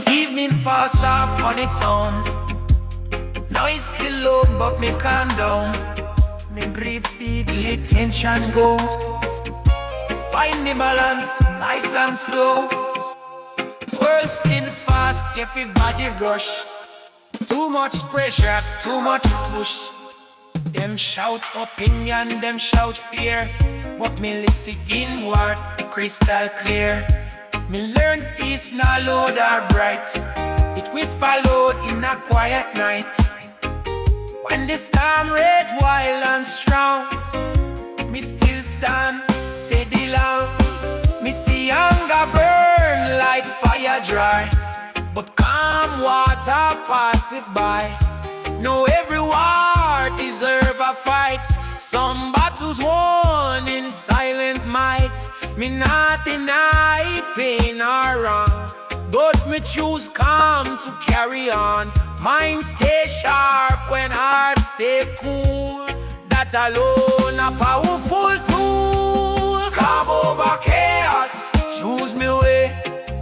Evening falls off on its own. Now it's still low, but me calm down. Me breathe deeply, tension go. Find me balance, nice and slow. World spin fast, everybody rush. Too much pressure, too much push. Them shout opinion, them shout fear, but me listen inward, crystal clear. Me learn peace, now loud or bright. It whisper loud in a quiet night. When the storm rage wild and strong, me still stand steady long. Me see hunger burn like fire dry, but calm water pass it by. No, every war deserve a fight. Some battles won in silent might. Me not deny pain or wrong, but me choose calm to carry on. Mind stay sharp when heart stay cool. That alone a powerful tool. Come over chaos, choose me way.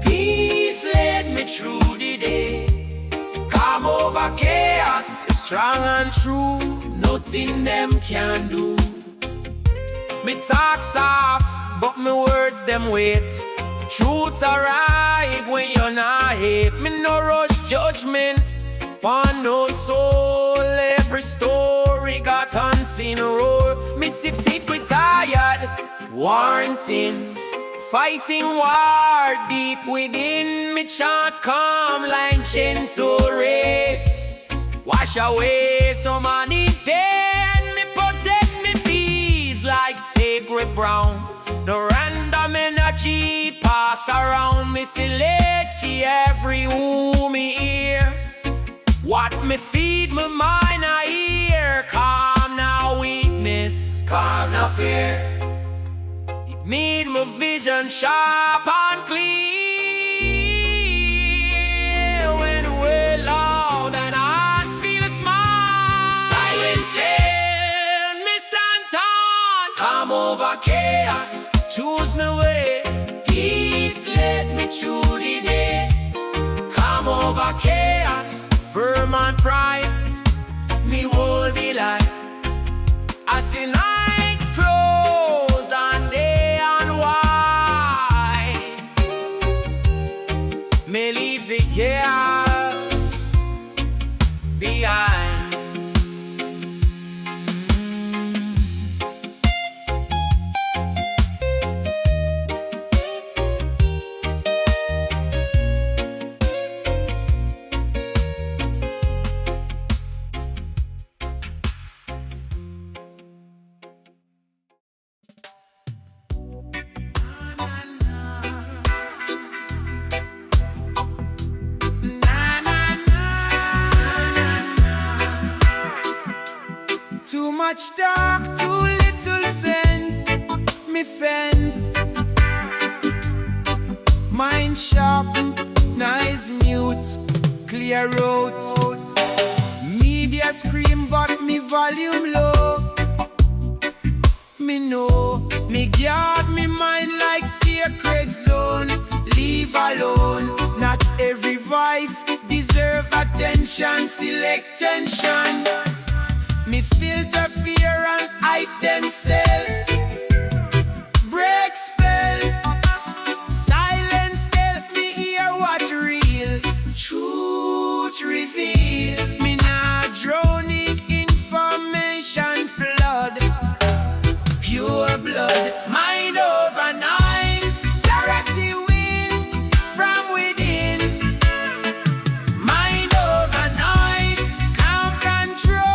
Peace led me through the day. Come over chaos, strong and true. Nothing them can do. Me talk soft, but me words them wait. Truth arrive when you're not hate. Me no rush judgment for no soul. Every story got unseen roar. Me see people tired, wanting, fighting war deep within. Me chant calm like gentle rain. Wash away so many pain. Me protect me peace like sacred brown. No random energy passed around. Me select every who me hear. What me feed my mind I hear. Calm now weakness, calm now fear. It made my vision sharp and clear. When we're loud and heart feel small, silencing me stand on. Come over chaos, choose me way. Peace led me through the day. Come over chaos, firm and bright. Me hold the light as the night grows and day and wide. Me leave the years behind. Too much talk, too little sense. Me fence, mind sharp, nice mute, clear out. Media scream but me volume low. Me know, me guard me mind like sacred zone. Leave alone, not every voice deserve attention. Select tension. Me filter fear and hype then sell. Break spell. Silence help me hear what real. Truth reveal. Me not drowning information flood. Pure blood. Mind over noise. Clarity win from within. Mind over noise. Calm control.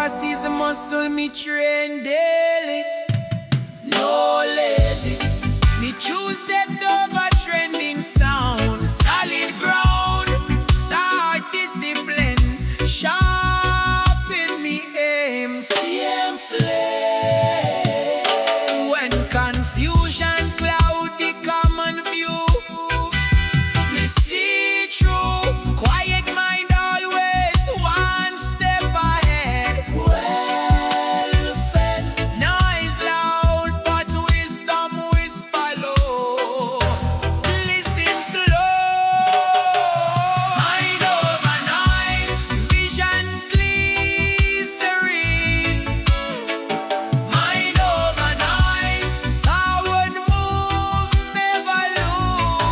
Cause is a muscle me train daily. No lazy. Me choose them over trending sound. Solid ground. Start discipline. Sharpen me aim. CM flame. When confusion cloud the common view, me see through. Quiet mind always one step ahead. Well fed. Noise loud, but wisdom whisper low. Listen slow. Mind over noise. Vision clear, serene. Mind over noise. Sound move, never lose.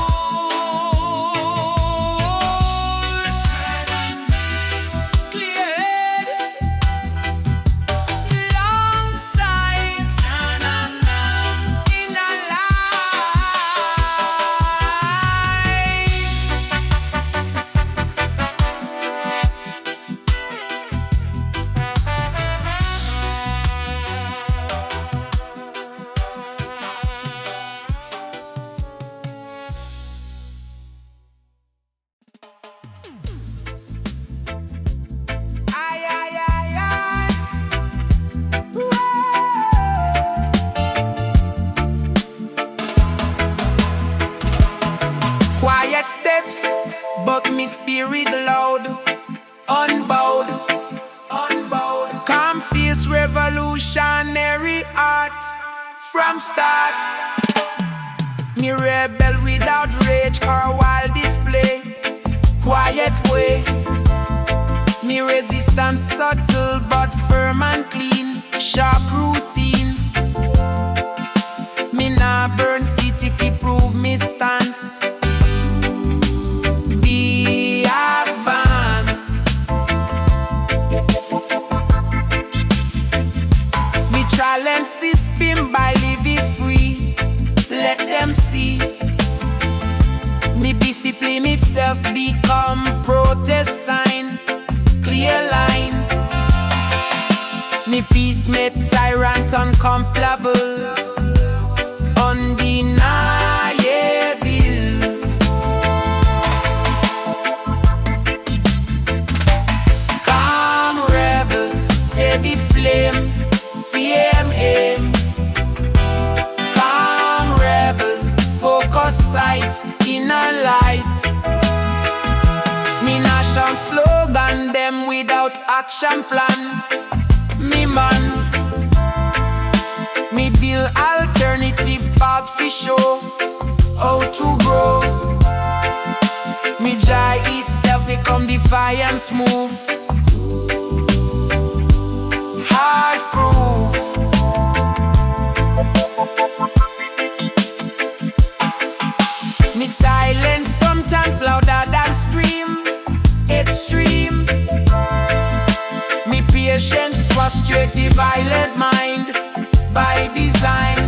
Clear head. Long sight. Inner Ay, ay, ay, ay. Quiet steps, but me spirit loud. Unbowed, unbowed. Calm face revolutionary art. From start, me rebel without rage or wild display. Quiet way. Me resistance subtle but firm and clean. Sharp routine. Me nah burn city fi prove me stance. Be advance. Me challenge system by living free. Let them see. Me discipline itself become protest sign. Clear line. Me peace made tyrant uncomfortable. Undeniable. Calm rebel, steady flame. CM aim. Calm rebel, focus sight, inner light. Me nah shout slogan them without action plan. Me man. Me build alternative path fi show how to grow. Me joy itself become defiance move. Hard proof. Me silence sometimes louder than scream. Extreme. Me patience frustrate the violent mind. By design.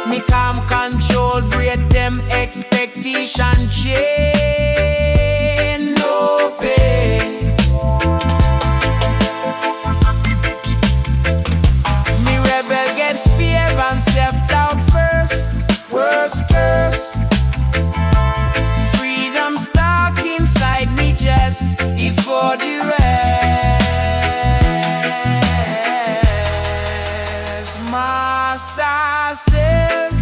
Me calm control break them expectation chain. No pain. Me rebel against fear and self-doubt first. Worst curse. Freedom stuck inside me just before the rest. Master self.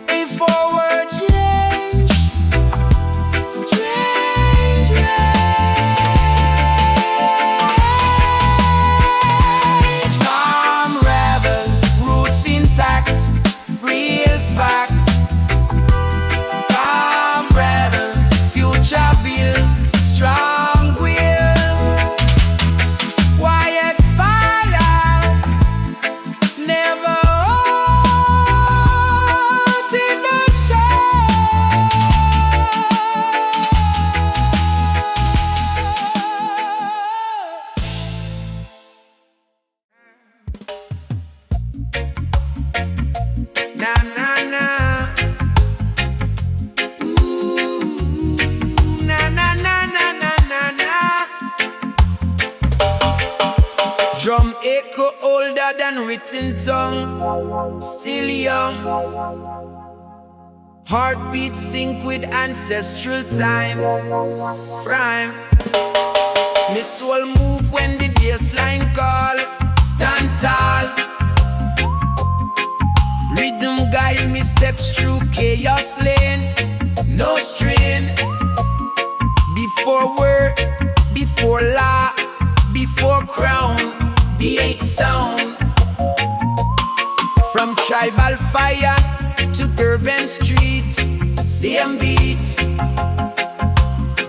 A forward change. Strange rage. Calm rebel. Roots intact. Real fact. Calm rebel. Future build. Strong will. Quiet fire. Never out in the shade. Na na na. Ooh, na na na na na na na. Drum echo older than written tongue, still young. Heartbeat sync with ancestral time, prime. Me soul move when the bassline call, stand tall. Rhythm guide me steps through chaos lane, no strain. Before word, before law, before crown, beat sound. From tribal fire to urban street, same beat.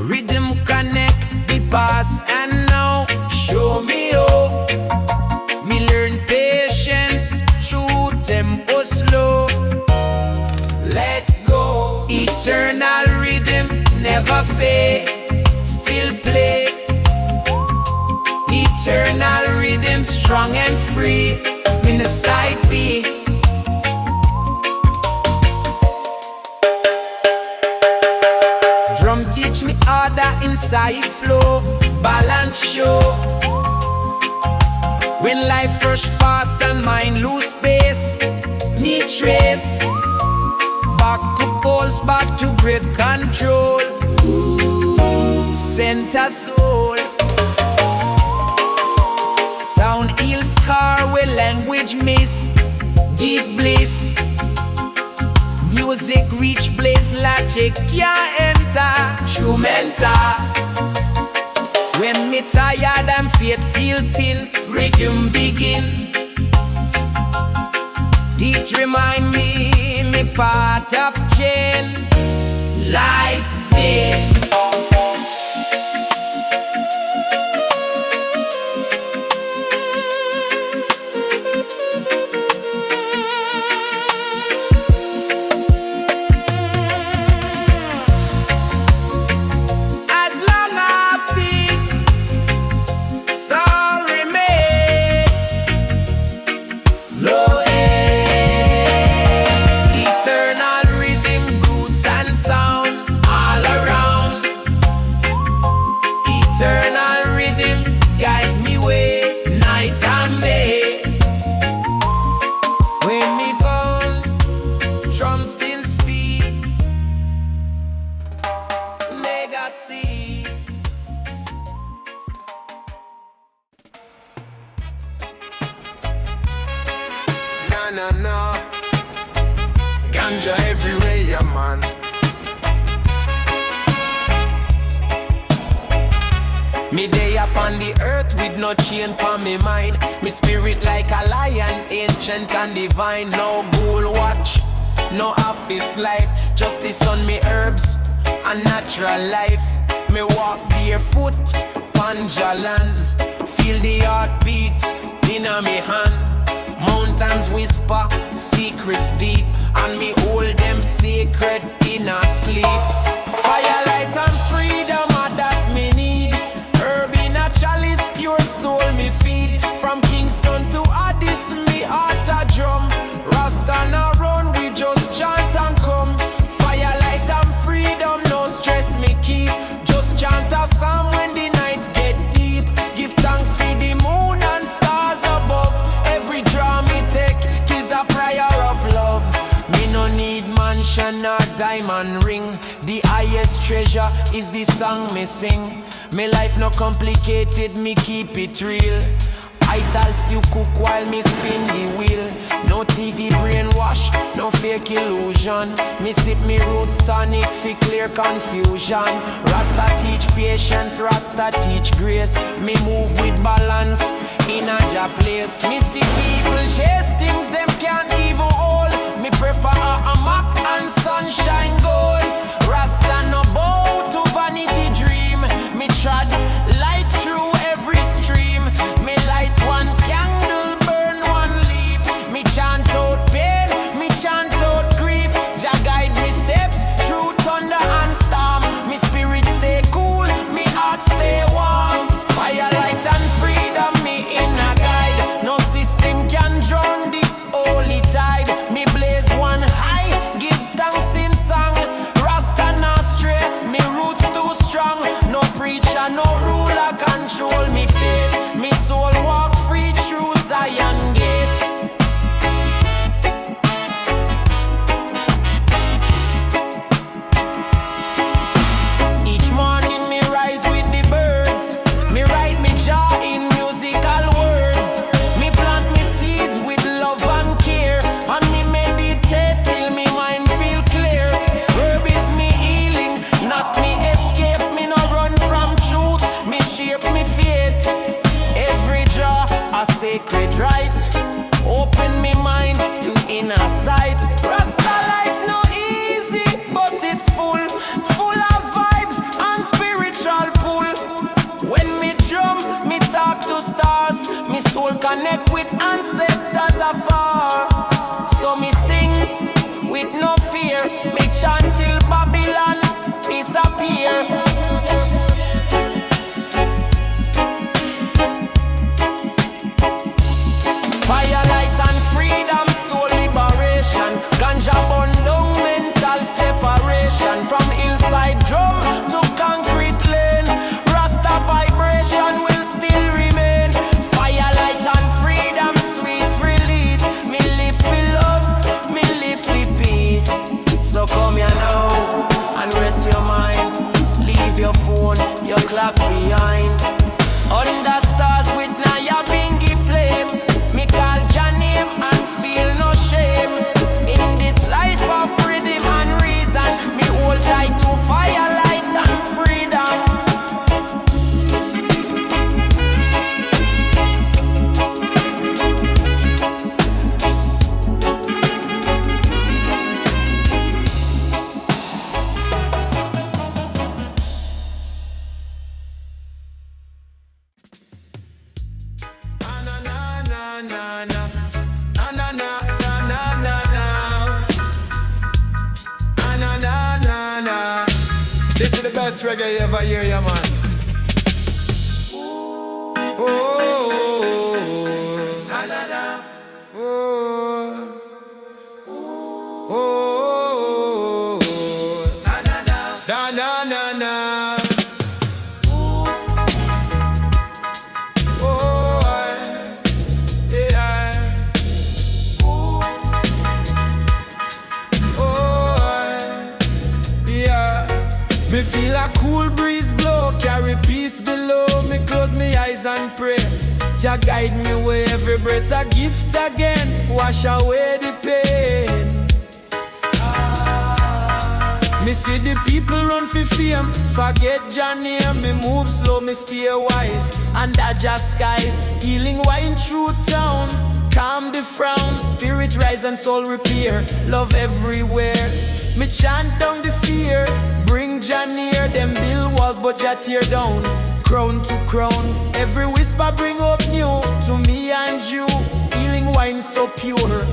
Rhythm connect the past and now. Show me how. Me learn patience through tempo slow. Let go. Eternal rhythm never fade. Still play. Eternal rhythm strong and free. In the side B. Drum teach me order inside flow, balance show. When life rush fast and mind lose space, me trace back to pulse, back to breath control. Center soul. Sound heal scar where language miss. Deep bliss. Music reach place, logic can't enter. True mentor. When me tired and faith feel till rhythm begin. It remind me part of chain. Life day. Na ganja everywhere, yeah man. Me day upon the earth with no chain pon me mind. Me spirit like a lion, ancient and divine. No gold watch, no office life. Just the sun, me herbs, a natural life. Me walk barefoot, panjalan. Feel the heartbeat in a me hand. Mountains whisper, secrets deep. And me hold them sacred in a sleep. Firelight and freedom are that me need. Herb in a chalice, pure soul me feed. From Kingston to Addis, me heart a drum. Rasta now run, we just chant and come. Firelight and freedom, no stress me keep. Just chant a psalm when the night get deep. Give thanks for the moon and stars above. Every draw me take is a prayer of love. Me no need mansion or diamond ring. The highest treasure is the song me sing. Me life no complicated, me keep it real. Ital still cook while me spin the wheel. No TV brainwash, no fake illusion. Me sip me roots tonic fi clear confusion. Rasta teach patience, Rasta teach grace. Me move with balance in a job place. Me see people chase things them can't even hold. Me prefer a Mac and sunshine gold. Rasta no bow to vanity dream. Me trod light through every stream. Me light one candle, burn one leaf. Me chant out pain, me chant out grief. Jah guide me steps through thunder and storm. Me spirit stay cool, me heart stay warm. Firelight and freedom, me in a guide. No system can drown this holy tide. Me blaze one high, give thanks in song. Rasta not stray, me roots too strong. No preacher, no ruler control me fate. Me soul walk free sacred right. Open me mind to inner sight. Rasta life no easy, but it's full of vibes and spiritual pull. When me drum, me talk to stars. Me soul connect with ancestors afar. So me sing with no fear. Me chant till Babylon disappear. Firelight and freedom, soul liberation. Ganja burn down, mental separation. From hillside drum to concrete lane, Rasta vibration will still remain. Firelight and freedom, sweet release. Me live for love, me live for peace. So come here now and rest your mind. Leave your phone, your clock behind. Under stars with Naya Bingy flame, me call your name and feel no shame. In this life of rhythm and reason, me hold tight to firelight and freedom. This is the best reggae you ever hear, yeah, man. Oh, na na na. Oh, na na na. Na na na na. Me feel a cool breeze blow, carry peace below. Me close me eyes and pray. Jah guide me where every breath a gift again. Wash away the pain. Me see the people run for fame, forget Jah name. Me move slow, me stay wise, and just skies. Healing wine through town, calm the frown. Spirit rise and soul repair, love everywhere. Me chant down the fear, bring Jah near. Them build walls but Jah tear down, crown to crown. Every whisper bring up new to me and you. Healing wine so pure,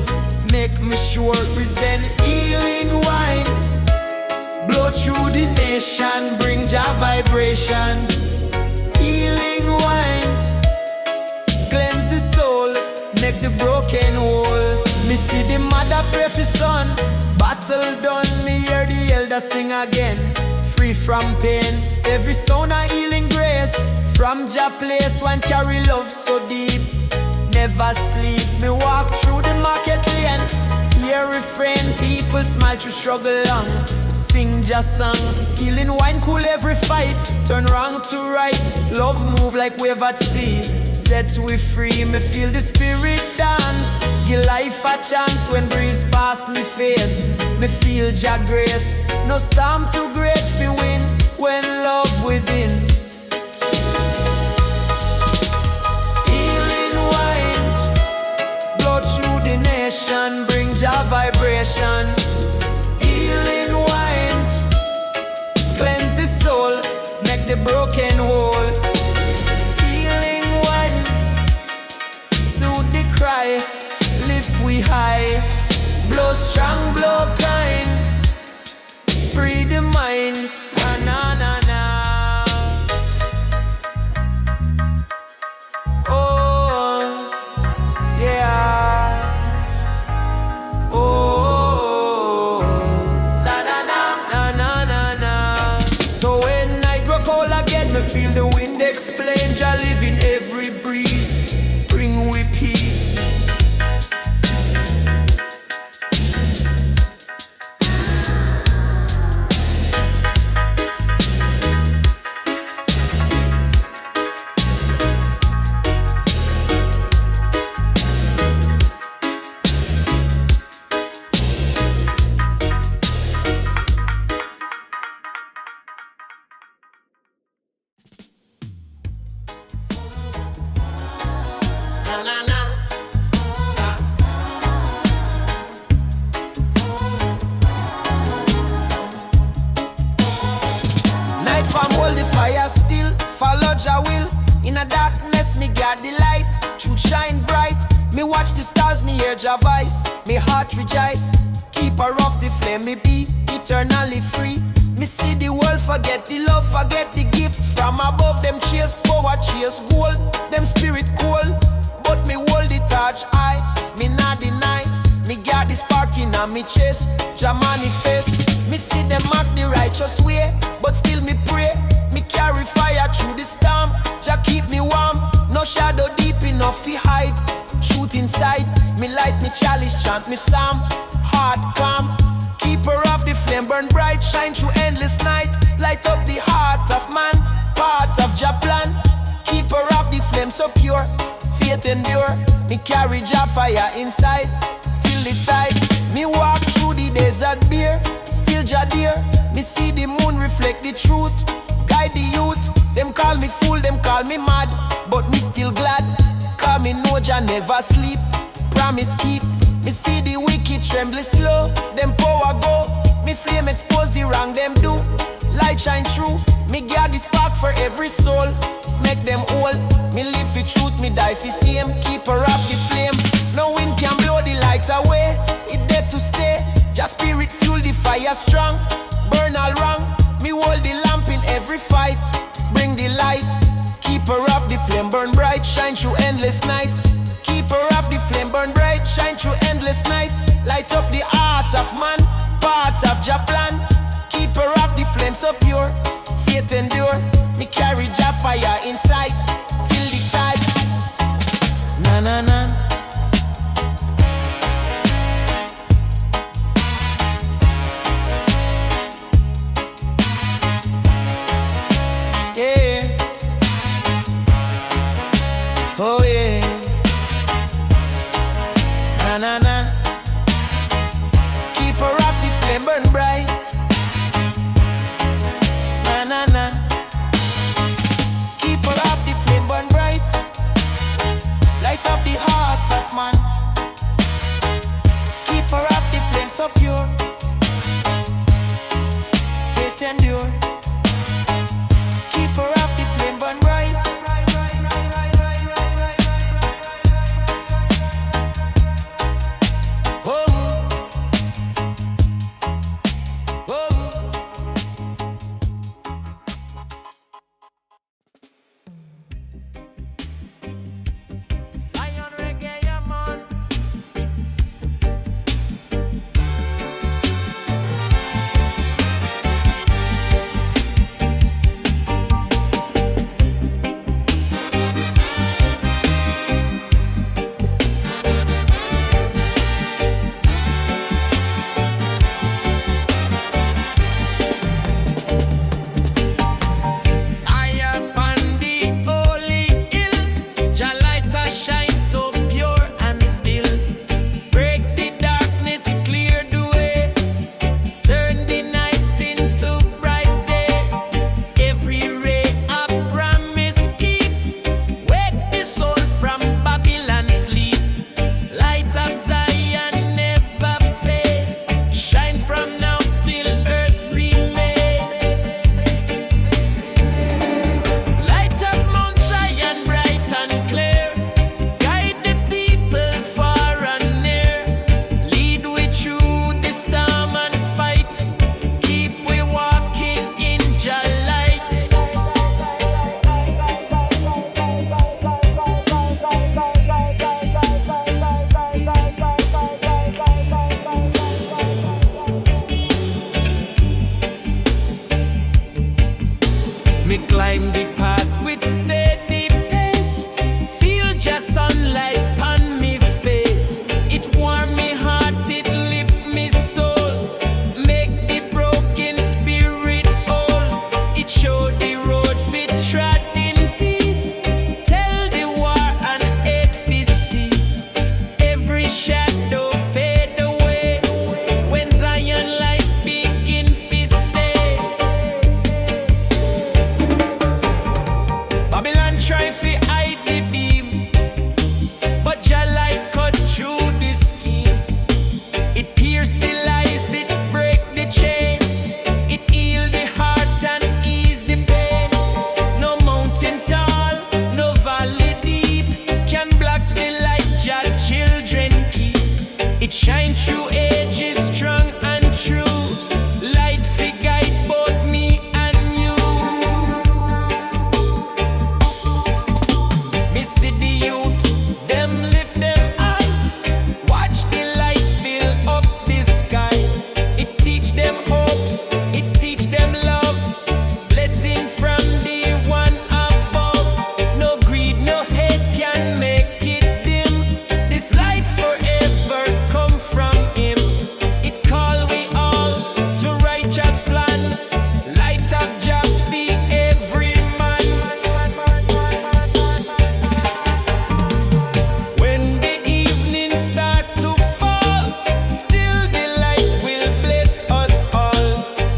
make me sure. Present healing wines, blow through the nation, bring Jah vibration. Healing wines, cleanse the soul, make the broken whole. Me see the mother pray for son, battle done. Me hear the elder sing again, free from pain. Every sound a healing grace, from Jah place. One carry love so deep, never sleep. Me walk through the market lane, hear refrain. People smile through struggle long, sing Jah song. Healing wine cool every fight, turn wrong to right. Love move like wave at sea, set we free. Me feel the spirit dance, give life a chance. When breeze pass me face, me feel Jah grace. No storm too great fi win, when love within. Healing wine, blow through the nation, bring Jah vibration. Healing wine, cleanse the soul, make the broken whole. Healing wine, soothe the cry, lift we high. Blow strong, blow kind, free the mind. Na na na na. Oh yeah. Oh na na na na na na na. So when night grow cold again, me feel the wind explain. Jah live in every breeze, bring we peace. Na na na. darkness, me got the light. Truth shine bright. Me watch the stars, me hear Jah voice. Me heart rejoice. Keep her off the flame, me be eternally free. Me see the world forget the love, forget the gift from above. Them chase power, chase gold. Them spirit cold, but me hold the torch high. Me not deny. Me got the spark in me chest. Jah manifest. Me see them mark the righteous way, but still me pray. Me carry fire through the storm. Jah keep me warm. No shadow deep enough to hide. Truth inside. Me light me chalice, chant me psalm. Heart calm. Keep her off the flame, burn bright, shine through endless night. Light up the heart of man, part of Jah plan. Keep her off the flame so pure, faith endure. Me carry Jah fire inside, till the tide. Me walk through the desert bare, still Jah dear. Me see the moon reflect the truth, guide the youth. Them call me fool, them call me mad, but me still glad. Cause me know Jah never sleep, promise keep. Me see the wicked tremble slow, them power go. Me flame expose the wrong them do. Light shine through, me got the spark for every soul. Make them whole, me live for truth, me die for same. Keep her up the flame, no wind can blow the light away. It dead to stay, just spirit fuel the fire strong. Burn all wrong, me hold the lamp in every fight. Bring the light, keep her up the flame, burn bright, shine through endless night. Keep her up the flame, burn bright, shine through endless night. Light up the heart of man, part of Jah plan. Keep her up the flame so pure, faith endure. Me carry Jah fire inside, till the tide. Na na na. Yeah. Oh yeah. Na na na. Keep her off the flame, burn bright. Na na na. Keep her off the flame, burn bright. Light up the heart of man. Keep her off the flame so pure, faith endure. Keep her off the flame, burn bright. Shine through ages, strong and true. Light fi guide both me and you. Me see the youth, them lift them high. Watch the light fill up the sky. It teach them hope, it teach them love. Blessing from the one above. No greed, no hate can make it dim. This light forever come from him. It call we all to righteous plan. Light of Jah be every man. When the evening start to fall, still the light will bless us all.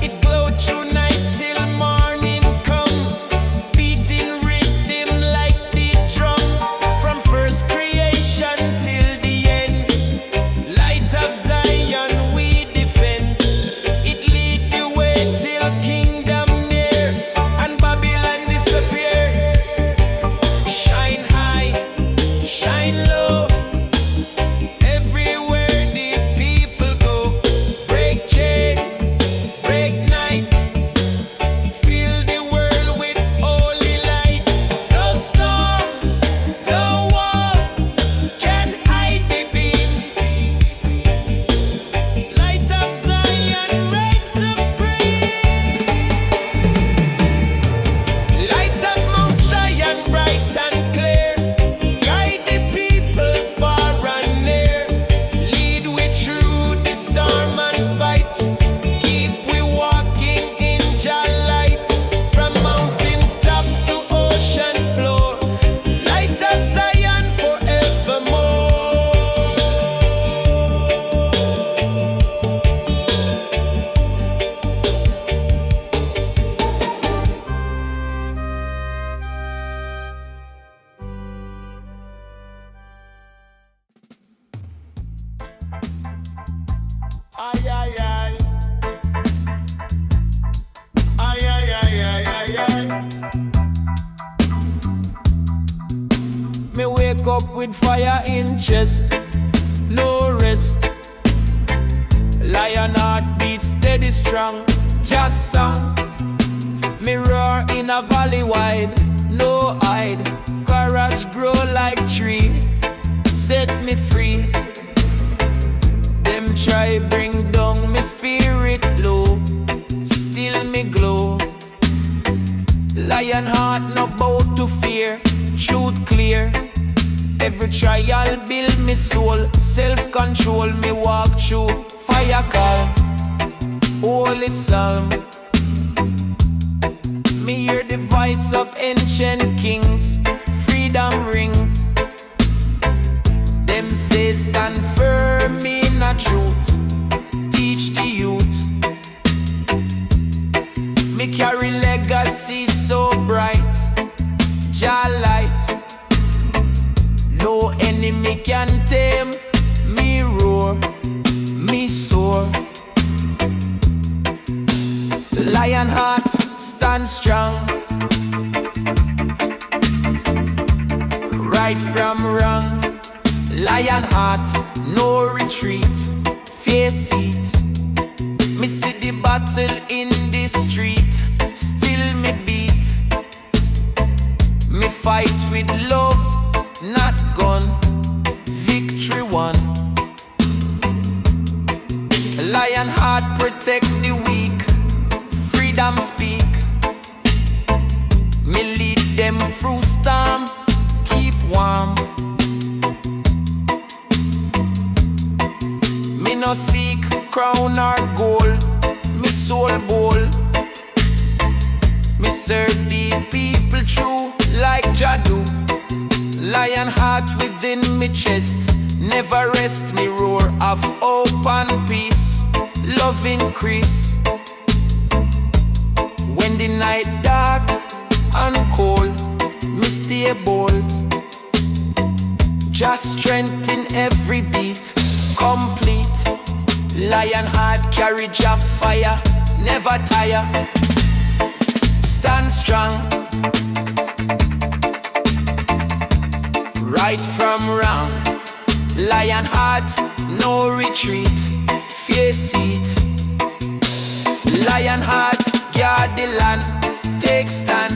It glow through night till morning come, beating rhythm like the drum. From first creation till the end, light of Zion we defend. It lead the way till kingdom near and Babylon disappear. Shine high, shine low, everywhere the people go. Break chain, break night, fill the world with holy light. No storm, no war can hide the beam. Light of Zion reign supreme. Light of Mount Zion bright and clear. Guide the people far and near. Lead we through the storm and fight. Keep we walking in Jah light. From mountain top to ocean floor. Light of Zion forevermore. Ay, ay, ay. Ay, ay, ay, ay, ay, ay. Me wake up with fire in chest, no rest. Lion heart beat steady strong, just song. Me roar in a valley wide, no hide. Courage grow like tree, set me free. Them try bring down me spirit low, still me glow. Lion heart no bow to fear, truth clear. Every trial build me soul, self-control me walk through. Fire call, holy psalm. Me hear the voice of ancient kings, freedom rings. Them say stand firm in a truth, teach the youth. Me carry legacy so bright, Jah light. No enemy can tame me roar, me soar. Lion heart stand strong, right from wrong. Lion heart no retreat, face it. Me see the battle in the street, still me beat. Me fight with love, not gun, victory won. Lion heart protect the weak, freedom speak. Me lead them through storm, keep warm. Me no seek crown or gold, me soul bold. Me serve the people true like Jadu. Lion heart within me chest, never rest. Me roar of hope and peace, love increase. When the night dark and cold, me stay bold. Just strength in every beat, complete. Lion heart carry Jah fire, never tire. Stand strong, right from wrong. Lion heart, no retreat, face it. Lion heart, guard the land, take stand.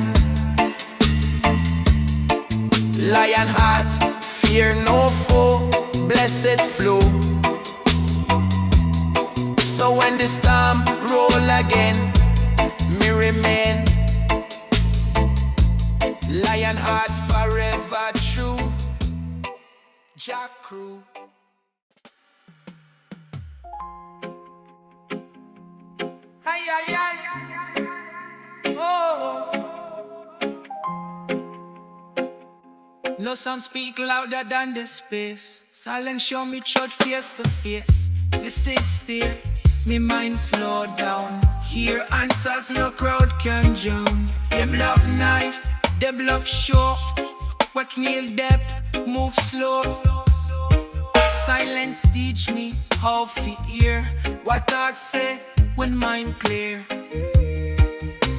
Lion heart, fear no foe, blessed flow. So when the storm roll again, me remain lion heart forever true. Jah crew. Ay, ay, ay. Oh. No sound speak louder than the space. Silence show me truth face to face. Me sit still, me mind slow down. Hear answers no crowd can drown. Them love nice, them love show. What kneel depth, move slow. Silence teach me how to hear what thoughts say when mind clear.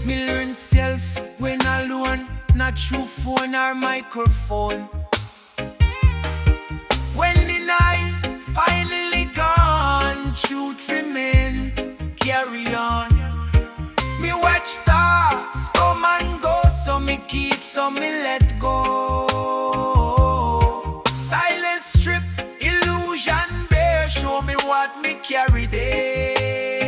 Me learn self when alone, not through phone or microphone. When the nice finally gone, truth remain, carry on. Me watch thoughts come and go, so me keep, so me let go. Silence strip, illusion bear, show me what me carry there.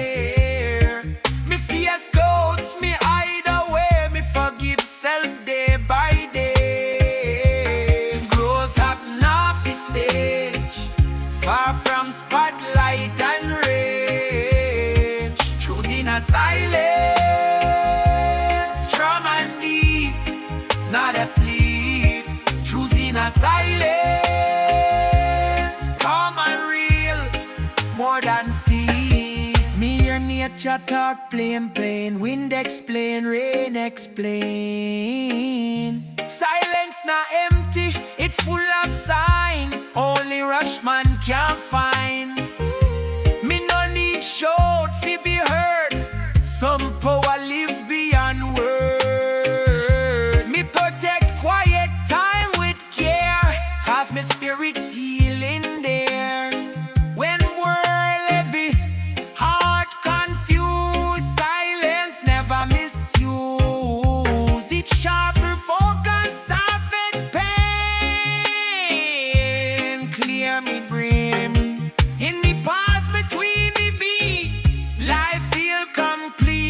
Me fears goats, me hide away, me forgive self day by day. Growth happen off the stage, far from spotlight and range. Truth in a silence, strong and deep, not asleep. Truth in a silence, calm and real, more than feel. Me hear nature talk plain, plain. Wind explain, rain explain. Silence not empty, it full of sign. Only rush man can't find. Me no need shout fi be heard. Some power live beyond word. Me protect quiet time with care, cause me spirit healing there. When world heavy, heart confused, silence never misuse. It sharpen focus, soften pain, clear me brain. In the pause between the beat, life feel complete.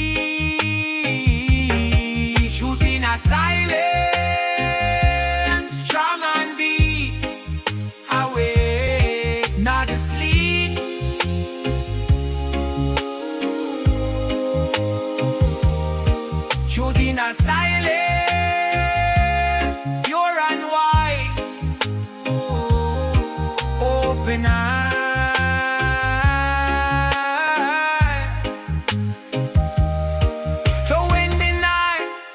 Truth in a silence, strong and deep, awake, not asleep. Truth in a silence, pure and wise, open eyes. So when the night's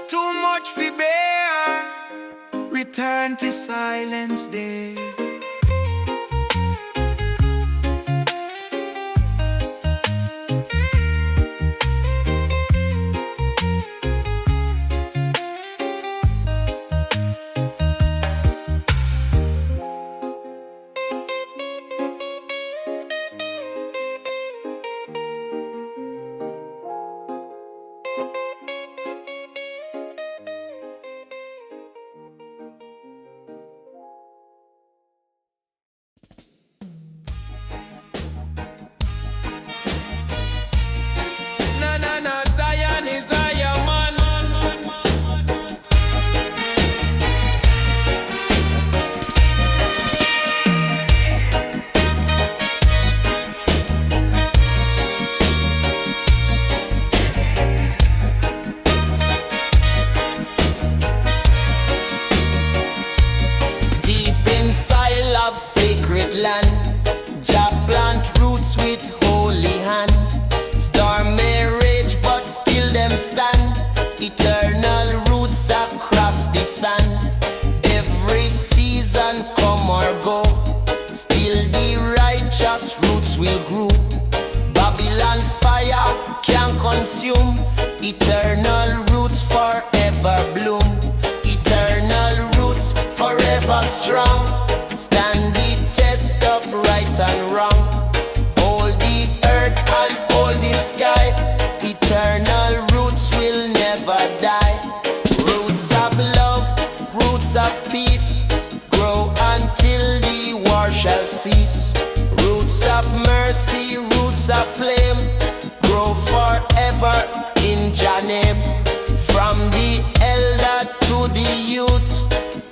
too much fi bear, return to silence there. Na na na, Zion is Zion man. Deep inside of sacred land, Jah plant roots with holy hand. Storm may rage, but still them stand. Eternal roots across the sand. Every season come or go, still the righteous roots will grow. Babylon fire can consume. Eternal roots forever bloom. Eternal roots forever strong. Stand the test. and wrong. Hold the earth and hold the sky. Eternal roots will never die. Roots of love, roots of peace, grow until the war shall cease. Roots of mercy, roots of flame, grow forever in Jah name. From the elder to the youth,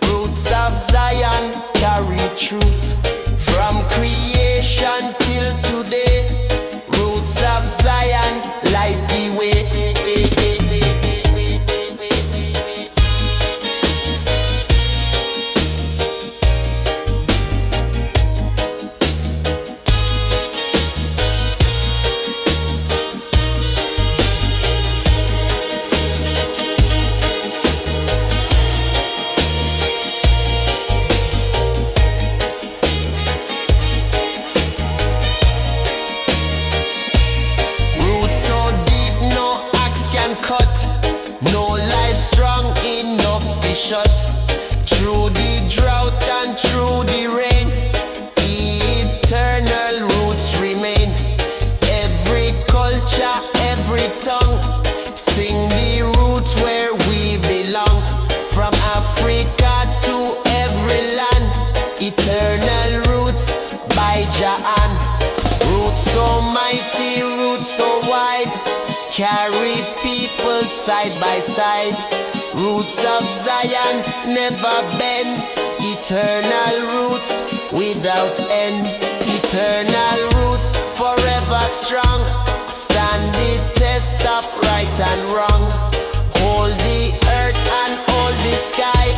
roots of Zion carry truth. From creation till today, roots of Zion light the way. Shut through the drought and through the rain, eternal roots remain. Every culture, every tongue, sing the roots where we belong. From Africa to every land, eternal roots by Jah. Roots so mighty, roots so wide, carry people side by side. Roots of Zion never bend. Eternal roots without end. Eternal roots forever strong. Stand the test of right and wrong. Hold the earth and hold the sky.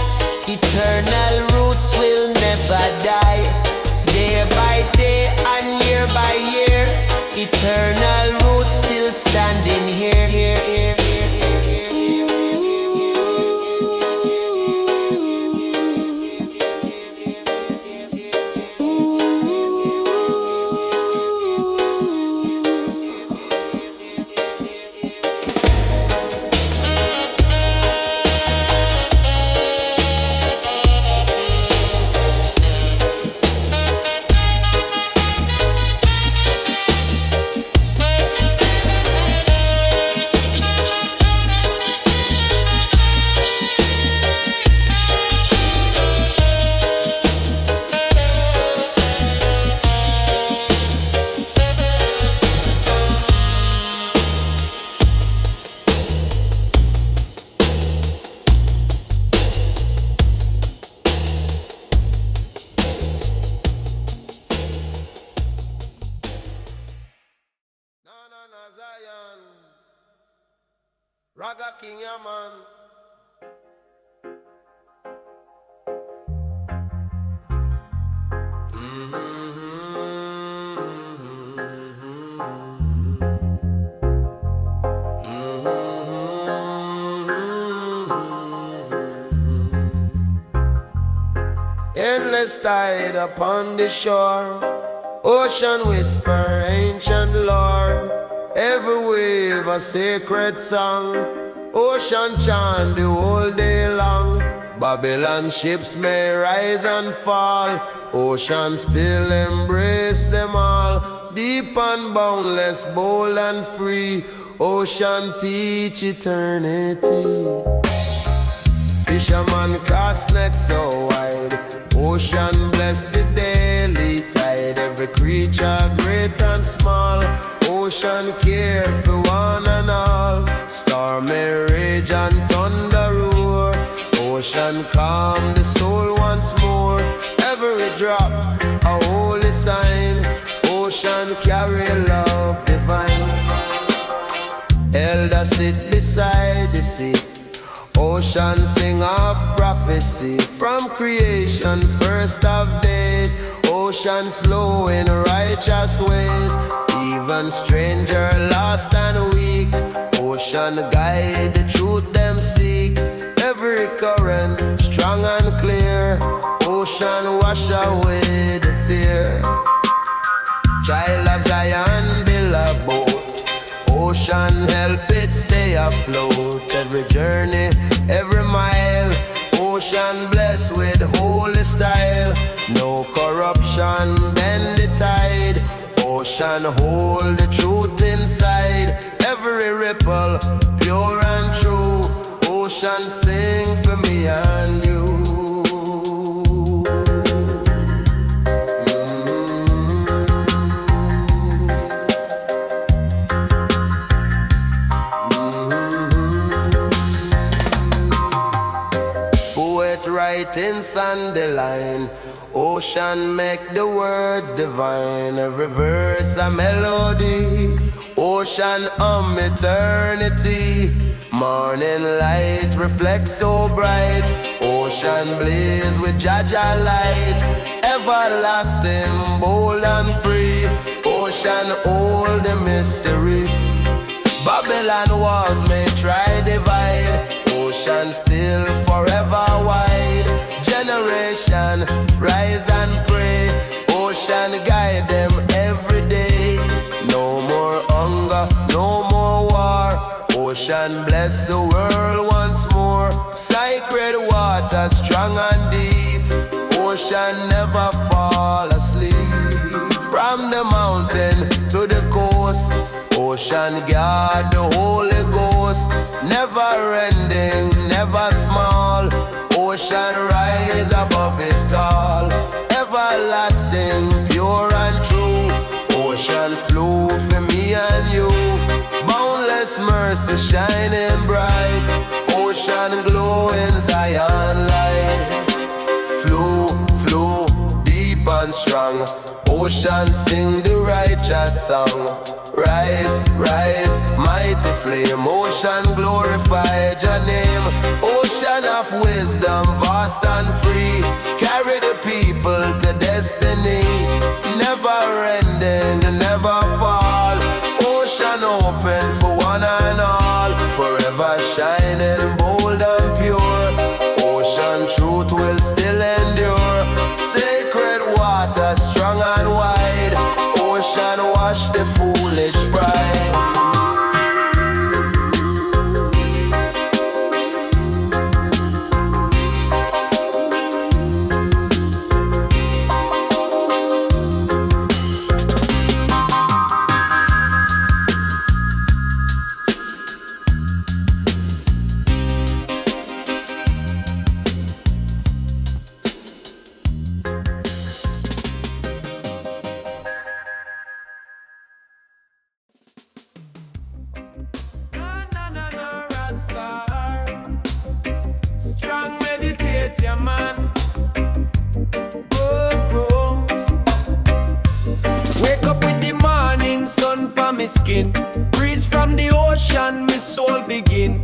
Eternal roots will never die. Day by day and year by year, eternal roots still standing here, here, here. Zion, Raga King, yeah, man. Endless tide upon the shore, ocean whisper ancient lore. Every wave a sacred song, ocean chant the whole day long. Babylon ships may rise and fall, ocean still embrace them all. Deep and boundless, bold and free, ocean teach eternity. Fisherman cast net so wide, ocean bless the daily tide. Every creature great and small, ocean care for one and all. Stormy rage and thunder roar, ocean calm the soul once more. Every drop a holy sign, ocean carry love divine. Elders sit beside the sea, ocean sing of prophecy. From creation first of days, ocean flow in righteous ways. Even stranger lost and weak, ocean guide the truth them seek. Every current strong and clear, ocean wash away the fear. Child of Zion build a boat, ocean help it stay afloat. Every journey, every mile, ocean blessed with holy style. No corruption bend the tide. Ocean hold the truth inside. Every ripple, pure and true. Ocean sing for me and you. Poet writing Sunday line. Ocean make the words divine. Every verse a melody. Ocean eternity. Morning light reflects so bright. Ocean blaze with Jah light. Everlasting, bold and free. Ocean hold the mystery. Babylon walls may try divide. Ocean still forever wide. Generation rise and pray. Ocean guide them every day. No more hunger, no more war. Ocean bless the world once more. Sacred water strong and deep. Ocean never fall asleep. From the mountain to the coast, ocean guard the Holy Ghost. Never ending, never small. Ocean rise above it all. Everlasting, pure and true. Ocean flow for me and you. Boundless mercy shining bright. Ocean glow in Zion light. Flow, flow, deep and strong. Ocean sing the righteous song. Rise, rise, mighty flame. Ocean glorify your name. Ocean of wisdom, vast and free. Carry the people to destiny. Never ending, never fall. Ocean open for one and all. Forever shining, bold and pure. Ocean truth will still endure. Sacred water, strong and wide. Ocean wash the foolish pride. Skin. Breeze from the ocean, my soul begin.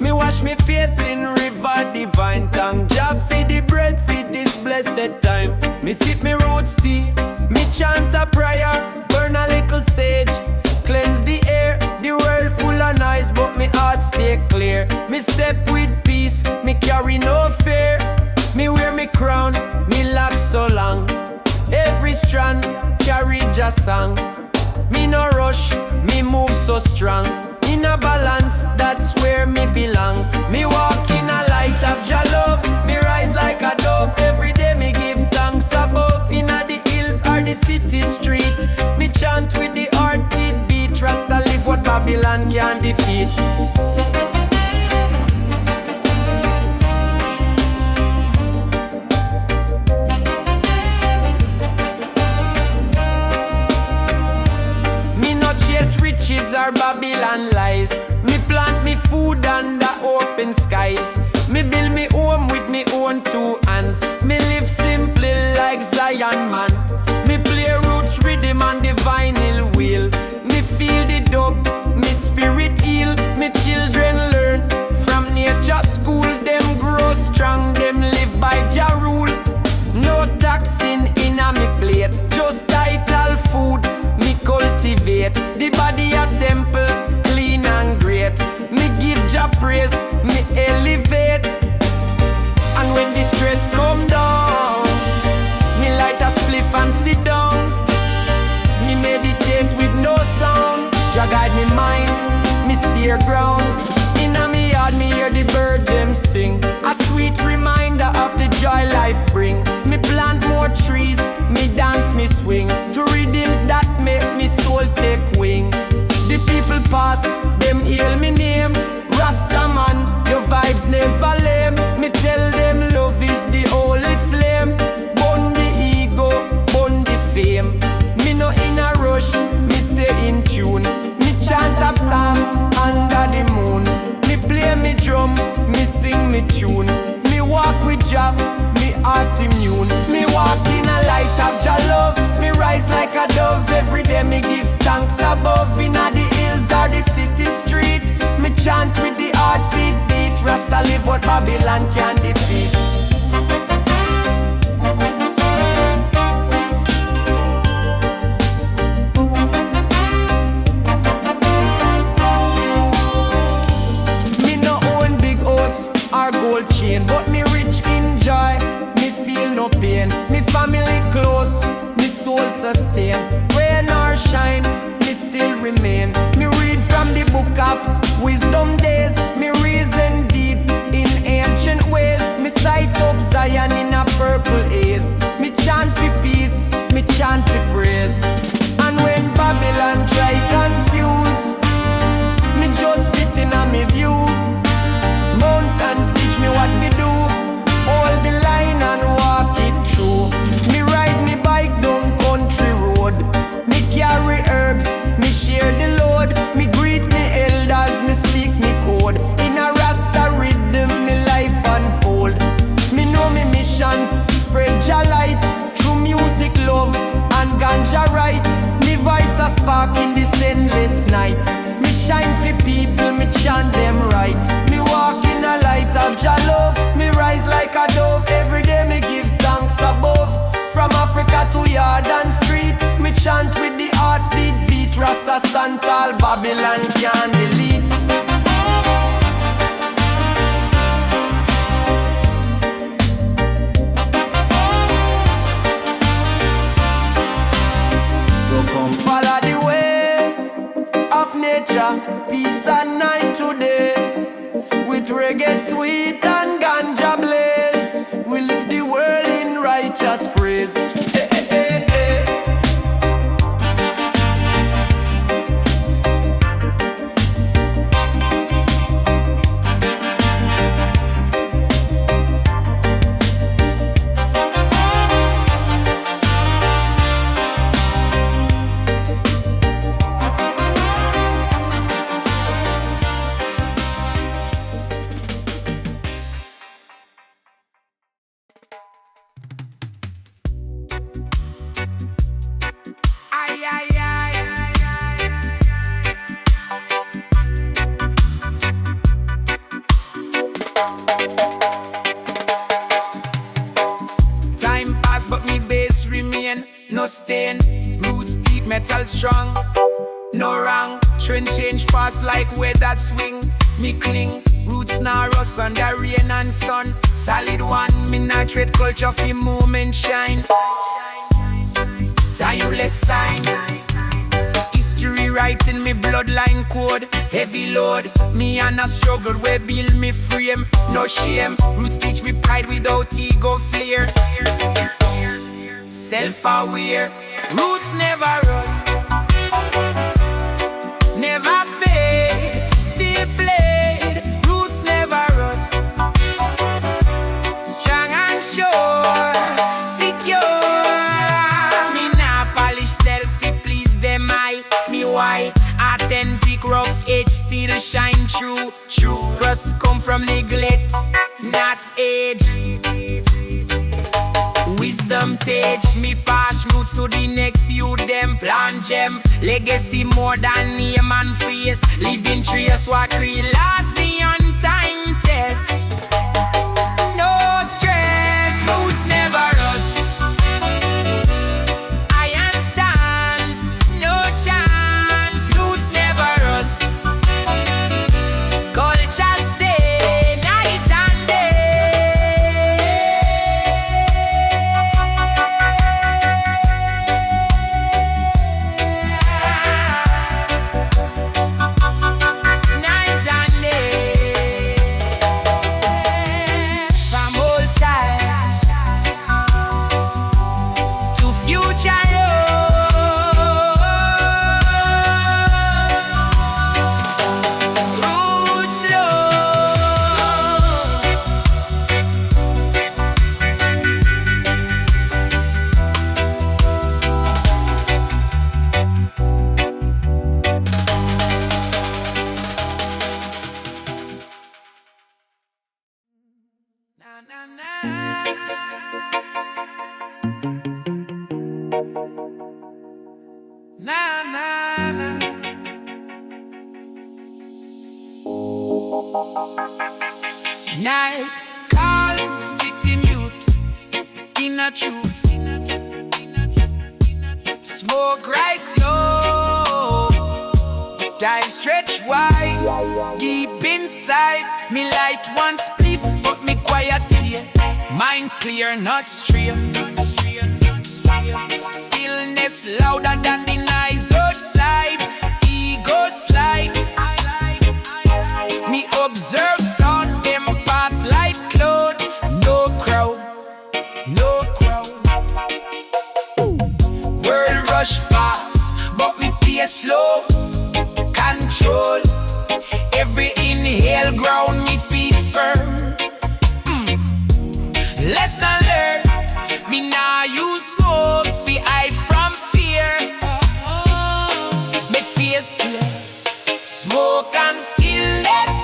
Me wash me face in river divine. Thank Jah for the bread, for this blessed time. Me sip me roots tea, me chant a prayer, burn a little sage, cleanse the air. The world full of noise, but me heart stay clear. Me step with peace, me carry no fear. Me wear me crown, me lock so long. Every strand carry Jah song. Me no rush, me move so strong. In a balance, that's where me belong. Me walk in a light of Jah love. Me rise like a dove. Every day me give thanks above. In a the hills or the city street, me chant with the heartbeat beat. Trust to live what Babylon can't defeat. Riches are Babylon lies. Me plant me food under open skies. Me build me home with me own two hands. Me live simply like Zion man. Me play roots rhythm on the vinyl wheel. Me feel the dub, me spirit heal. Me children learn from nature school. Them grow strong, them live by Jah rule. No toxin in a me plate, just title food me cultivate. The body a temple, clean and great. Me give Jah praise, me elevate. And when the stress pass, them hail me name. Rasta man, your vibes never lame. Me tell them love is the holy flame. Burn the ego, burn the fame. Me no in a rush, me stay in tune. Me chant a psalm under the moon. Me play me drum, me sing me tune. Me walk with Jah, me heart immune. Me walk in a light of Jah love. Me rise like a dove. Every day me give thanks above. Inna the hills or the city street, me chant with the heartbeat beat. Rasta live what Babylon can defeat. Me no own big house or gold chain, but me rich in joy. Me feel no pain. Me family close, me soul sustain. Rain or shine, me still remain. Me read from the book of wisdom days. Me reason deep in ancient ways. Me sight up Zion in a purple haze. Me chant for peace, me chant for praise. And when Babylon try confuse, me just sitting on me view. Mountains teach me what to do. Hold the line and walk it through. Me ride me bike down country road. Me carry herbs, me share the load. Me greet me elders, me speak me code. In a Rasta rhythm, me life unfold. Me know me mission, spread Jah light. Through music, love, and ganja right. Me voice a spark in this endless night. Me shine for people, me chant them right. Me walk in a light of Jah love. Me rise like a dove. Every day me give thanks above. From Africa to yard and street, me chant with the heartbeat beat. Rasta stand tall, Babylon can't delete. So come follow the way of nature, peace and night today. With reggae sweet and ganja blaze, we lift the world in righteous praise. Eh, eh, eh, eh. Ay, ay, ay. Time pass, but me base remain. No stain, roots deep, metal strong. No wrong, trend change fast like weather swing. Me cling, roots now rust under rain and sun. Solid one, me not trade culture fi moment shine. Timeless sign. History writing me bloodline code. Heavy load, me and a struggle where build me frame. No shame, roots teach me pride without ego flare. Self-aware, roots never rust, never fade, still played. Roots never rust, strong and sure, secure. Me nah polish selfie, please them I. Me why? Authentic, rough edge still shine true. True rust come from neglect, not age. Wisdom teach me pass roots to the next youth. Them plant gem, legacy more than name and face. Living trace what create last beyond time test. No stress, roots never rust. Iron stands, no chance. Roots never rust. Culture stay night and day. Night and day. in a truth. Smoke rise slow, time stretch wide, deep inside. Me light one spliff, but me quiet stay. Mind clear, not straight. Stillness louder than the noise outside. Ego slide. Me observe thought them pass like cloud. No crowd, no crowd. World rush fast, but me pace slow. Control every inhale, ground me feet firm. Lesson learned, me nah use smoke fi hide from fear. Me face clear, smoke and stillness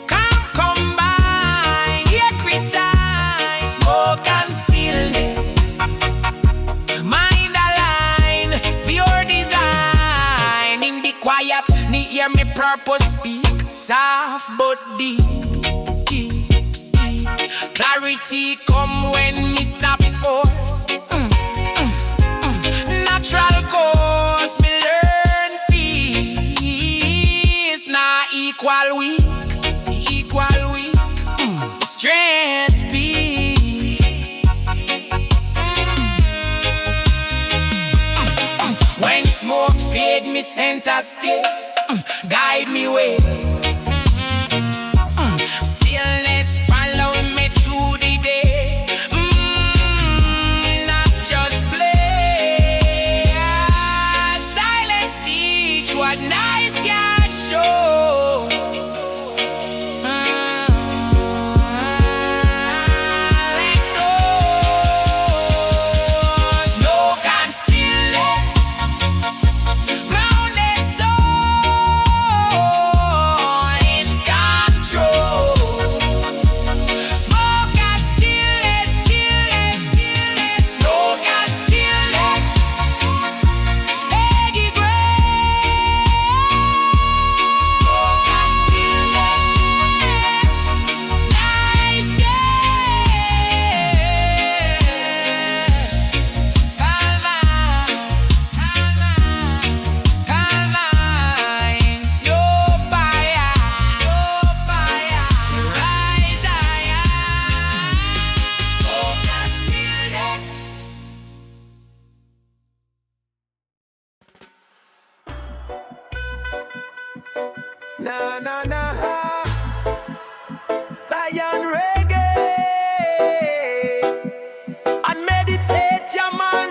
can't combine. Sacred time, smoke and stillness, mind align, pure design. In the quiet, me hear me purpose speak, soft but deep. Clarity come when me stop force. Natural course, me learn peace. Nah equal weak, equal weak. Strength peace. When smoke fade, me center stay. Guide me way. Stillness follow me through the day. Not just play. Silence teach what nice can show. Let go. Smoke and stillness, grounded soul in control. Smoke and stillness, stillness, stillness. Smoke and stillness, steady grace. Smoke and stillness, nice day. Calm mind, slow fire, rise higher. Smoke and stillness. Na na na, Zion reggae, and meditate, yeah man.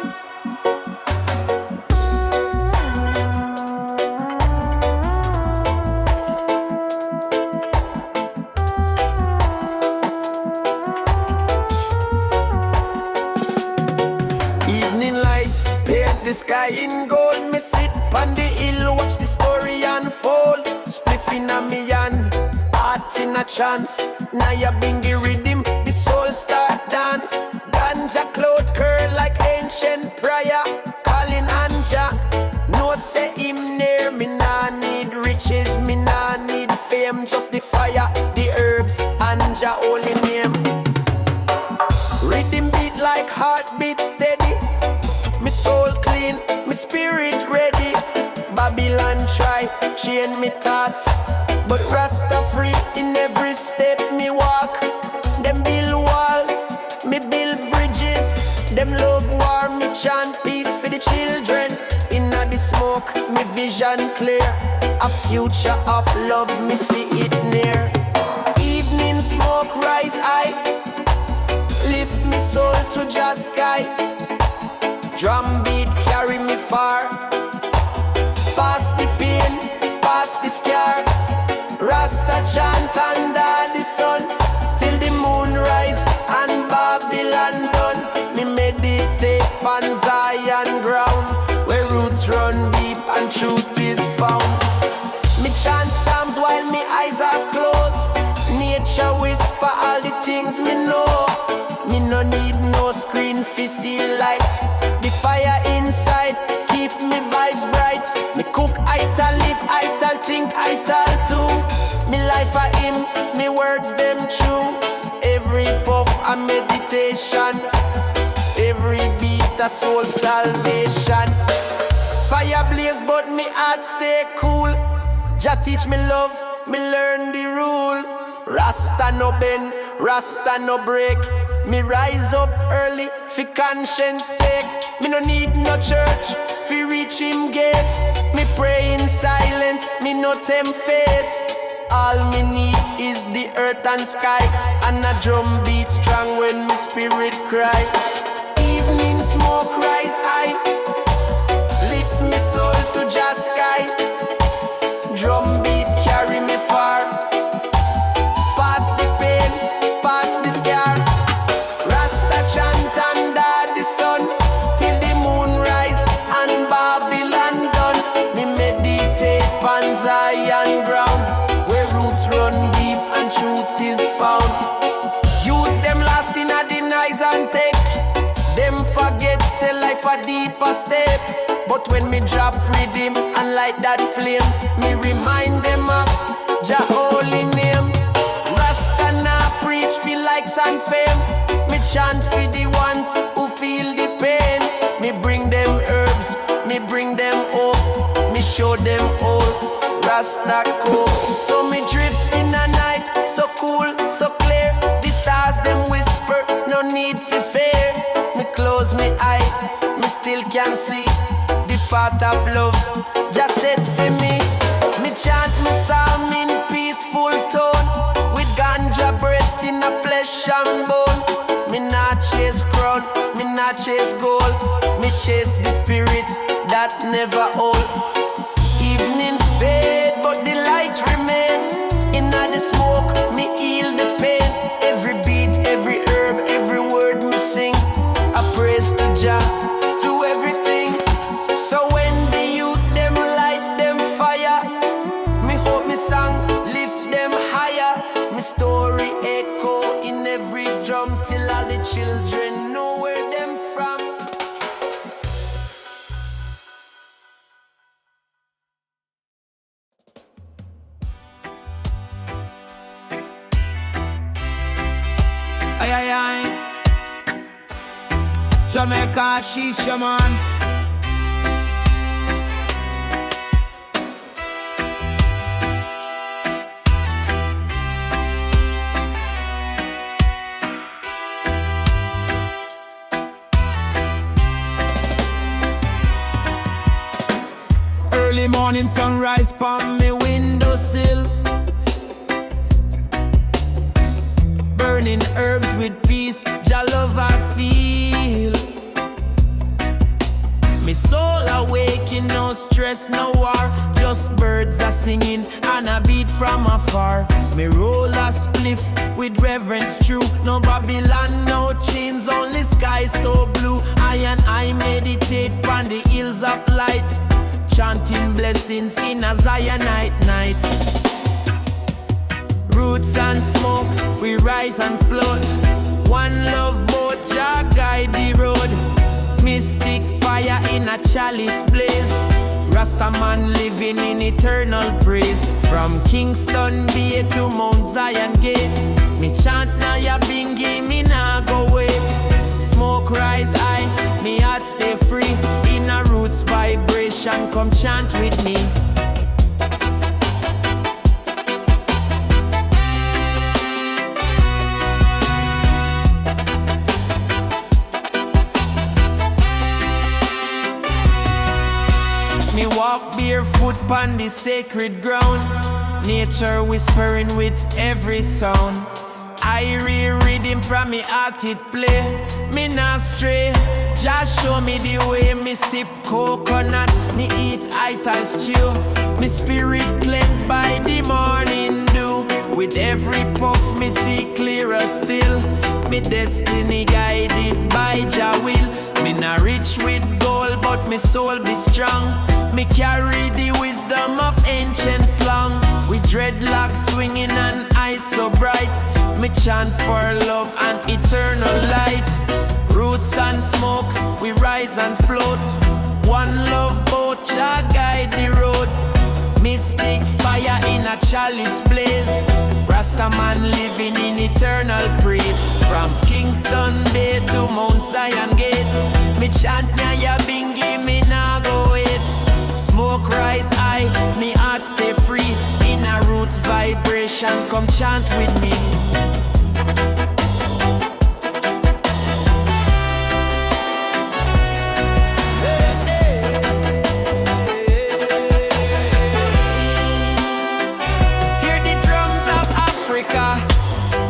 Evening light, paint the sky in gold. Me sit on the hill, watch the story unfold. Spliff in a me hand, heart in a trance. Now ya bingy rhythm, the soul start dance. Ganja cloud curl like ancient prayer. Calling Anja, no say him near. Me nah need riches, me nah need fame. Just the fire, the herbs, Anja holy name. Rhythm beat like heartbeat steady. Me soul clean, me spirit ready. Babylon try, chain me thoughts, but Rasta free in every step me walk. Them build walls, me build bridges. Them love war, me chant peace for the children. Inna the smoke, me vision clear. A future of love, me see it near. Evening smoke rise high, lift me soul to just sky. Drum beat carry me far, past the pain, past the scar. Rasta chant under the sun, till the moon rise and Babylon done. Me meditate on Zion ground, where roots run deep and truth is found. Me chant psalms while me eyes are closed. Nature whisper all the things me know. Me no need no screen fi see light. The fire inside keep me vibes bright. Me cook ital, live ital, think ital too. Me life a him, me words them true. Every puff a a meditation. Every beat a soul salvation. Fire blaze but me heart stay cool. Jah teach me love, me learn the rule. Rasta no bend, Rasta no break. Me rise up early for conscience sake. Me no need no church fi reach him gate. Me pray in silence, me no tempt fate. All me need is the earth and sky, and a drum beat strong when me spirit cry. Evening smoke rise high, lift me soul to Jah sky. Drum beat carry me far, past the pain, past the scar. Rasta chant under the sun, till the moon rise and Babylon done. Me meditate on Zion ground, where roots run deep and truth is found. Youth them lost in a denies and take. Them forget say life a deeper step. But when me drop rhythm and light that flame, me remind them of Jah holy name. Rasta nah preach for likes and fame. Me chant for the ones who feel the pain. Me bring them herbs, me bring them hope. Me show them all Rasta cope. So me drift in the night, so cool, so clear. The stars them whisper, no need for fear. Me close me eye, me still can see the path of love just set for me. Me chant me psalm in peaceful tone, with ganja breath in a flesh and bone. Me not chase crown, me not chase gold. Me chase the spirit that never old. Evening fade, but the light remain. Inna the smoke, me heal the pain. Every beat, every herb, every word me sing, I praise to Jah, to everything. So when the youth them light them fire, me hope me song lift them higher. Me story echo in every drum, till all the children know where them from. Aye, aye, aye. Jamaica, she's your man. Early morning sunrise on me windowsill, burning herbs with peace, Jah love I feel. Me soul awaking, no stress, no war. Just birds are singing and a beat from afar. Me roll a spliff with reverence true. No Babylon, no chains, only sky so blue. I meditate on the hills of light, chanting blessings in a Zionite night. Roots and smoke, we rise and float. One love boat, Jah guide the road. Mystic fire in a chalice blaze. Rasta man living in eternal praise. From Kingston Bay to Mount Zion Gate, me chant now ya bingy, me nah go wait. Smoke rise high, me heart stay free. In a roots vibration, come chant with me. Me walk barefoot on the sacred ground, nature whispering with every sound. I rhythm from me heart it play, me not stray. Just show me the way, me sip coconut, me eat ital stew. Me spirit cleansed by the morning dew. With every puff me see clearer still. Me destiny guided by Jah will. Me not rich with gold, but me soul be strong. Me carry the wisdom of ancient slang. With dreadlocks swinging and eyes so bright, me chant for love and eternal light. Roots and smoke, we rise and float. One love boat, Jah guide the road. Mystic fire in a chalice blaze. Rasta man living in eternal praise. From King Kingston Bay to Mount Zion Gate. Me chant Nyaya Bingi, me nah go wait. Smoke rise high, me heart stay free. In a roots vibration, come chant with me. Hear the drums of Africa,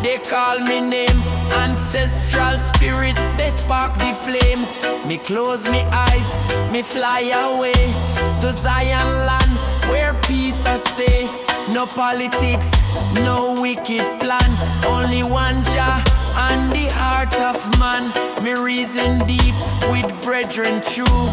they call me name. Ancestral spirits, they spark the flame. Me close me eyes, me fly away to Zion land, where peace I stay. No politics, no wicked plan, only one Jah and the heart of man. Me reason deep with brethren true,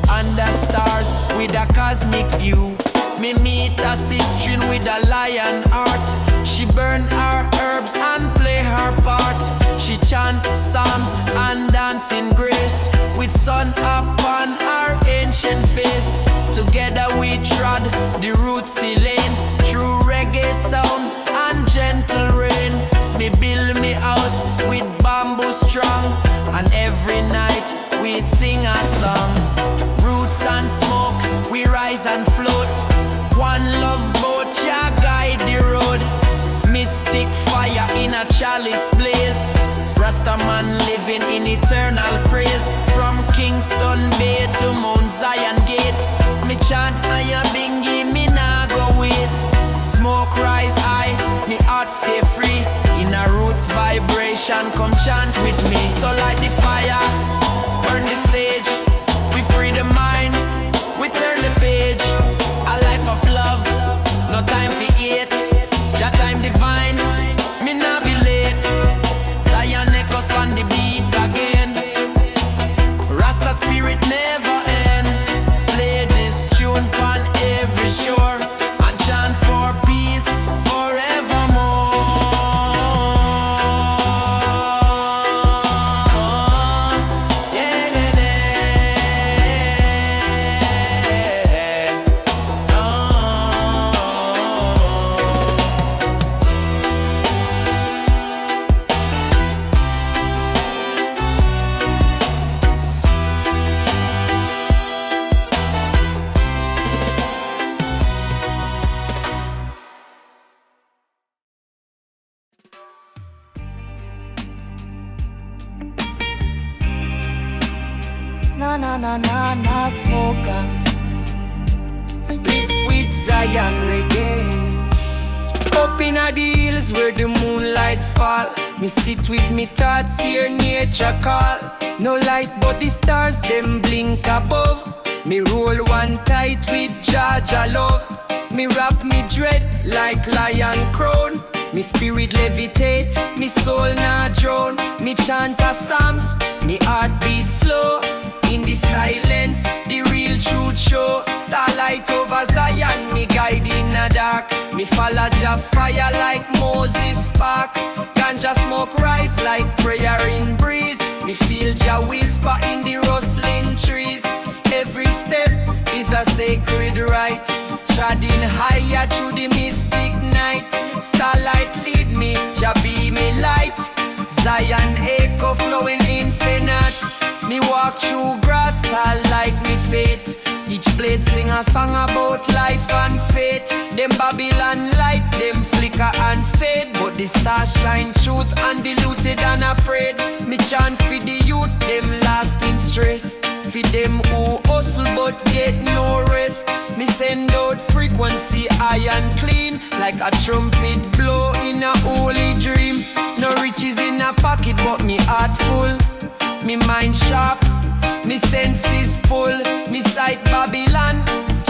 under stars with a cosmic view. Me meet a sister with a lion heart. She burn her herbs and play her part. She chant psalms and dance in grace, with sun upon her ancient face. Together we trod the rootsy lane, through reggae sound and gentle rain. Me build me house with bamboo strong, and every night we sing a song. Roots and smoke, we rise and float. One love boat, Jah guide the road. Mystic fire in a chalice blaze. Rasta man living in eternal praise. From Kingston Bay to Mount Zion Gate. Me chant Aya Bingi, me nah go wait. Smoke rise high, me heart stay free. In a roots vibration, come chant with me. So light the fire, burn the sage. We free the mind, we turn the page. A life of love, no time for hate. Jah time divine, me nah be late. Zion echoes on the beat again. Rasta spirit never end. Play this tune on every shore, and chant for peace forevermore. Yeah, yeah, yeah. Oh. Na na na na na smoker. Split with Zion reggae. Up in a the hills where the moonlight fall. Me sit with me thoughts, hear nature call. No light but the stars, them blink above. Me roll one tight with Jah love. Me wrap me dread like lion crown. Me spirit levitate, me soul not drown. Me chant of psalms, me heart beat slow. In the silence, the real truth show. Starlight over Zion, me guide in the dark. Me follow Jah fire like Moses spark. Ganja smoke rise like prayer in breeze. Me feel Jah whisper in the rustling trees. Every step is a sacred rite, treading higher through the mystic night. Starlight lead me, Jah be me light. Zion echo flowing infinite. Me walk through grass tall like me fate. Each blade sing a song about life and fate. Them Babylon light, them flicker and fade, but the stars shine truth undiluted and afraid. Me chant for the youth, them lasting stress. For them who hustle but get no rest. Me send out frequency high and clean, like a trumpet blow in a holy dream. No riches in a pocket but me heart full. Me mind sharp, me senses full. Me sight Babylon,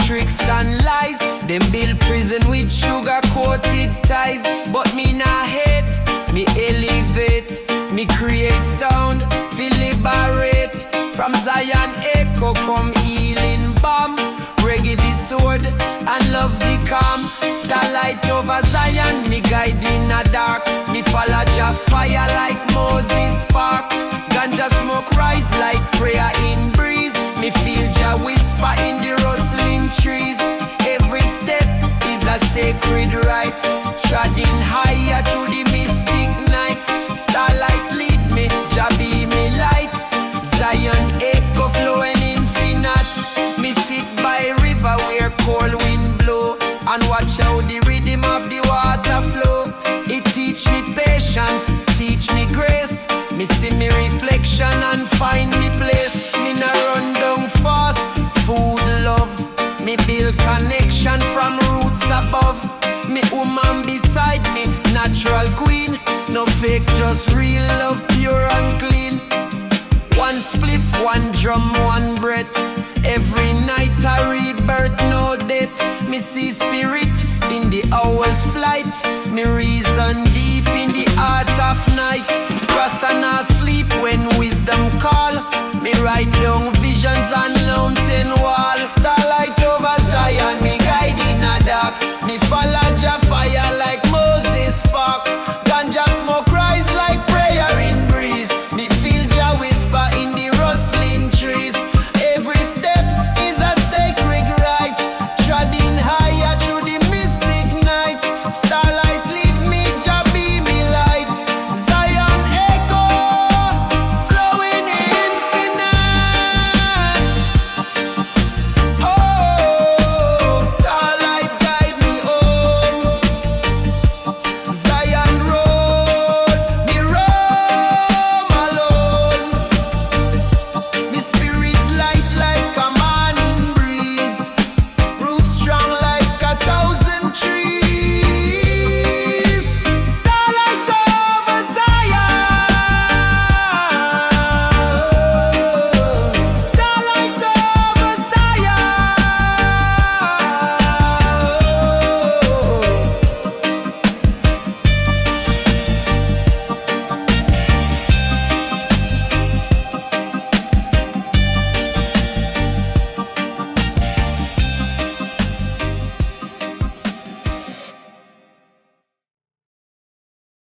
tricks and lies. Them build prison with sugar-coated ties. But me nah hate, me elevate. Me create sound, feel liberate. From Zion echo come healing balm. Reggae the sword and love the calm. Starlight over Zion, me guide in the dark. Me follow Jah fire like Moses spark. Ganja smoke rise like prayer in breeze. Me feel Jah whisper in the rustling trees. Every step is a sacred rite, treading higher through the mystic night. Starlight lead me, Jah Me see me reflection and find me place. Me na run down fast, food love. Me build connection from roots above. Me woman beside me, natural queen. No fake, just real love, pure and clean. One spliff, one drum, one breath. Every night I rebirth, no death. Me see spirit in the owl's flight. Me reason deep in the heart of night. Rasta not sleep when wisdom call. Me write down visions on mountain wall. Starlight over Zion, me guide in a dark. Me follow